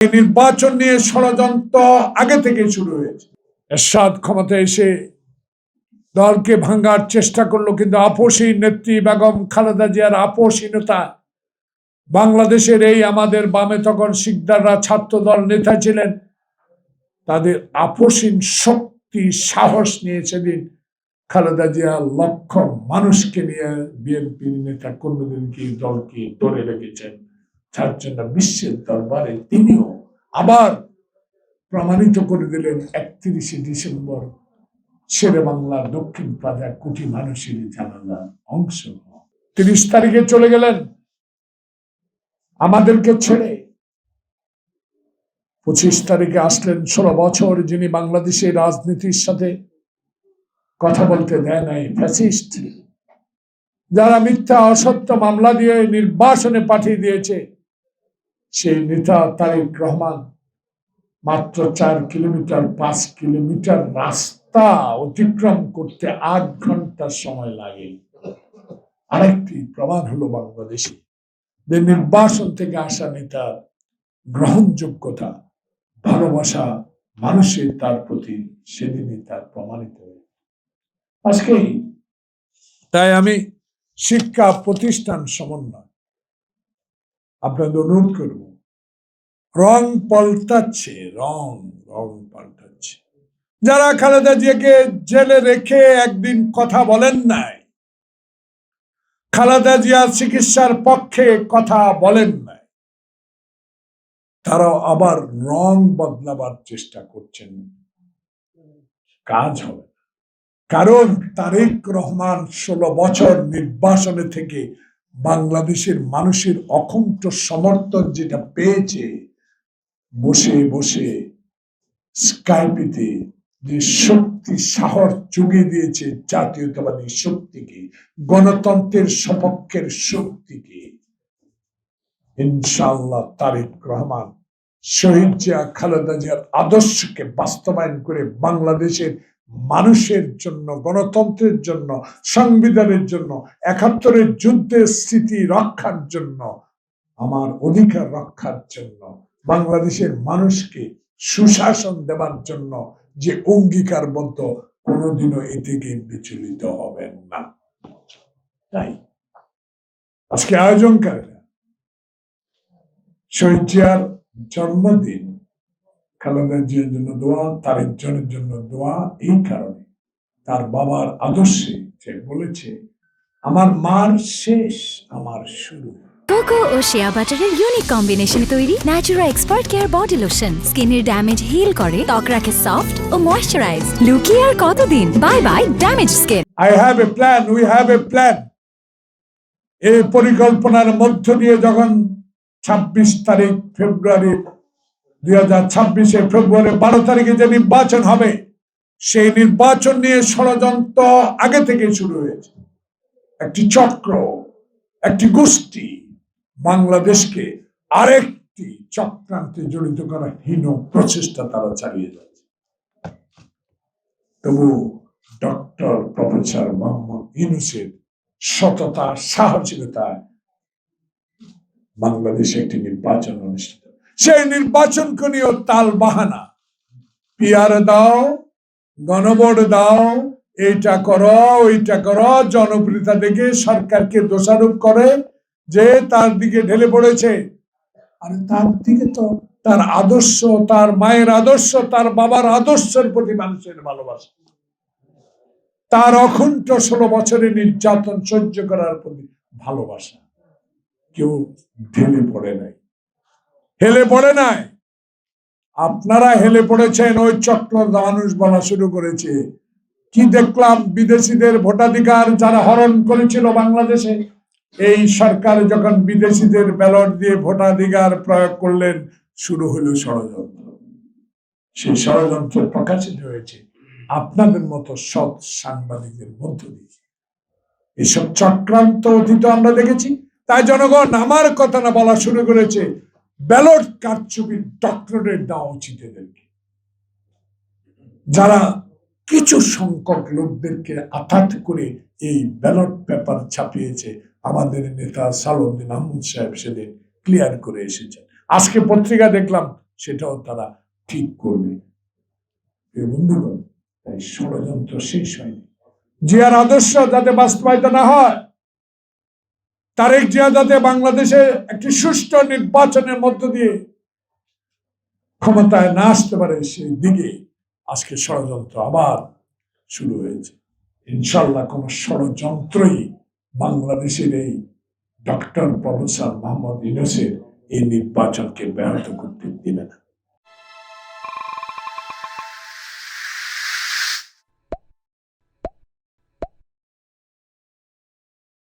নির্বাচন নিয়ে ষড়যন্ত্র আগে থেকে শুরু হয়েছে। এরশাদ ক্ষমতায় এসে দলকে ভাঙার চেষ্টা করলো, কিন্তু আপসী নেত্রী বেগম খালেদা জিয়ার আপসীনতা, বাংলাদেশের এই আমাদের বামে তখন শিকদাররা ছাত্র দল নেতা ছিলেন, তাদের আপসীন শক্তি সাহস নিয়ে সেদিন খালেদা জিয়া লক্ষ মানুষকে নিয়ে বিএনপির নেতা কর্মীদেরকে দলকে ধরে রেখেছেন, যার জন্য বিশ্বের দরবারে তিনিও আবার প্রমাণিত করে দিলেন 31শে ডিসেম্বর শেরে বাংলার দক্ষিণ প্লাজা কোটি মানুষের জানালা অংশ। 30 তারিখে চলে গেলেন আমাদেরকে ছেড়ে। 25 তারিখে আসলেন 16 বছর যিনি বাংলাদেশের রাজনীতির সাথে কথা বলতে দেয় নাই ফ্যাসিস্ট, যারা মিথ্যা অসত্য মামলা দিয়ে নির্বাসনে পাঠিয়ে দিয়েছে, সেই নেতা তারেক রহমান মাত্র 4 কিলোমিটার 5 কিলোমিটার রাস্তা অতিক্রম করতে 8 ঘন্টা সময় লাগে। আরেকটি প্রমাণ হলো বাংলাদেশে যে নির্বাসন থেকে আসা নেতার গ্রহণযোগ্যতা, ভালোবাসা মানুষের তার প্রতি সেদিনই তার প্রমাণিত হয়েছে। আজকে তাই আমি শিক্ষা প্রতিষ্ঠান সমন্বয় আপনাদের অনুরোধ করব, রং পাল্টাচ্ছে, রং পাল্টাচ্ছে। যারা খালেদা জিয়াকে জেলে রেখে একদিন কথা বলেন নাই, খালেদা জিয়া চিকিৎসার পক্ষে কথা বলেন নাই, তারাও আবার রং বদলাবার চেষ্টা করছেন। কাজ হবে না, কারণ তারেক রহমান 16 বছর নির্বাসনে থেকে বাংলাদেশের মানুষের অকুণ্ঠ সমর্থন যেটা পেয়েছে, বসে বসে স্কাইপিতে যে শক্তি সাহস জুগিয়ে দিয়েছে, জাতীয়তাবাদী শক্তিকে, গণতন্ত্রের সপক্ষের শক্তিকে, ইনশাআল্লাহ তারেক রহমান শহীদ জিয়া খালেদা জিয়ার আদর্শকে বাস্তবায়ন করে বাংলাদেশের মানুষের জন্য, গণতন্ত্রের জন্য, সংবিধানের জন্য, 71-এর যুদ্ধের স্মৃতি রক্ষার জন্য, আমার অধিকার রক্ষার জন্য, বাংলাদেশের মানুষকে সুশাসন দেবার জন্য যে অঙ্গীকারবদ্ধ, কোনোদিনও এ থেকে বিচলিত হবেন না। তাই আজকে আয়োজনকারীরা শহীদ জিয়ার জন্মদিন, খালেদা জিয়ার জন্য দোয়া, তারেক জনের জন্য দোয়া, এই কারণে তার বাবার আদর্শে সে বলেছে, আমার মার শেষ আমার শুরু। কোকো ও শিয়া বাটারের ইউনিক কম্বিনেশনে তৈরি Natura expert care body lotion স্কিনের ড্যামেজ হিল করে, ত্বক রাখে সফট ও ময়েশ্চারাইজ। লুকিয়ে আর কতদিন, bye bye damage skin. I have a plan, we have a plan. এই পরিকল্পনার মধ্য দিয়ে যখন 26 তারিখ ফেব্রুয়ারি 2026 ফেব্রুয়ারি 12 তারিখে যে নির্বাচন হবে, সেই নির্বাচন নিয়ে ষড়যন্ত্র আগে থেকে শুরু হয়েছে। একটি চক্র, একটি গোষ্ঠী বাংলাদেশকে আরেকটি চক্রান্তে জড়িত করার হীন প্রচেষ্টা তারা চালিয়ে যাচ্ছে। তবু ডক্টর প্রফেসর মোহাম্মদ ইউনূসের সততা, সাহসিকতায় বাংলাদেশে একটি নির্বাচন অনুষ্ঠিত। সেই নির্বাচনকে নিয়েও তাল বাহানা, পিআর দাও, গণভোট দাও, এইটা করো ওইটা করো, জনপ্রিয়তা দেখে সরকারকে দোষারোপ করে যে তার দিকে ঢেলে পড়েছে। আর তার দিকে তো তার আদর্শ, তার মায়ের আদর্শ, তার বাবার আদর্শের প্রতি মানুষের ভালোবাসা, তার অকুণ্ঠ 16 বছরের নির্যাতন সহ্য করার প্রতি ভালোবাসা, কেউ ঢেলে পড়ে নাই, হেলে পড়ে নাই। আপনারা হেলে পড়েছেন, ওই চক্র মানুষ বলা শুরু করেছে। কি দেখলাম, বিদেশিদের ভোটাধিকার যারা হরণ করেছিল বাংলাদেশে, এই সরকার যখন বিদেশিদের ব্যালট দিয়ে ভোটাধিকার প্রয়োগ করলেন, শুরু হলো ষড়যন্ত্র। সেই ষড়যন্ত্র প্রকাশিত হয়েছে আপনাদের মতো সৎ সাংবাদিকদের মধ্য দিয়ে। এসব চক্রান্ত অতীত আমরা দেখেছি। তাই জনগণ আমার কথা না বলা শুরু করেছে, ব্যালট কারচুপির ডক্টরেট দেওয়া উচিত এদেরকে। যারা কিছু সংখ্যক লোকদেরকে আঘাত করে এই ব্যালট পেপার ছাপিয়েছে, আমাদের নেতা সালাউদ্দিন আহমদ সাহেব সেদিন ক্লিয়ার করে এসেছেন। আজকে পত্রিকা দেখলাম সেটাও তারা ঠিক করবে। প্রিয় বন্ধুগণ, তাই ষড়যন্ত্র শেষ হয়নি। জিয়ার আদর্শ যাতে বাস্তবায়িত না হয়, তারেক জিয়া যাতে বাংলাদেশে একটি সুষ্ঠু নির্বাচনের মধ্য দিয়ে ক্ষমতায় না আসতে পারে, সেই দিকে আজকে ষড়যন্ত্র আবার শুরু হয়েছে। ইনশাল্লাহ কোন ষড়যন্ত্রই বাংলাদেশের এই ডক্টর প্রফেসর মোহাম্মদ ইউনূসের এই নির্বাচনকে ব্যাহত করতে দিবে না।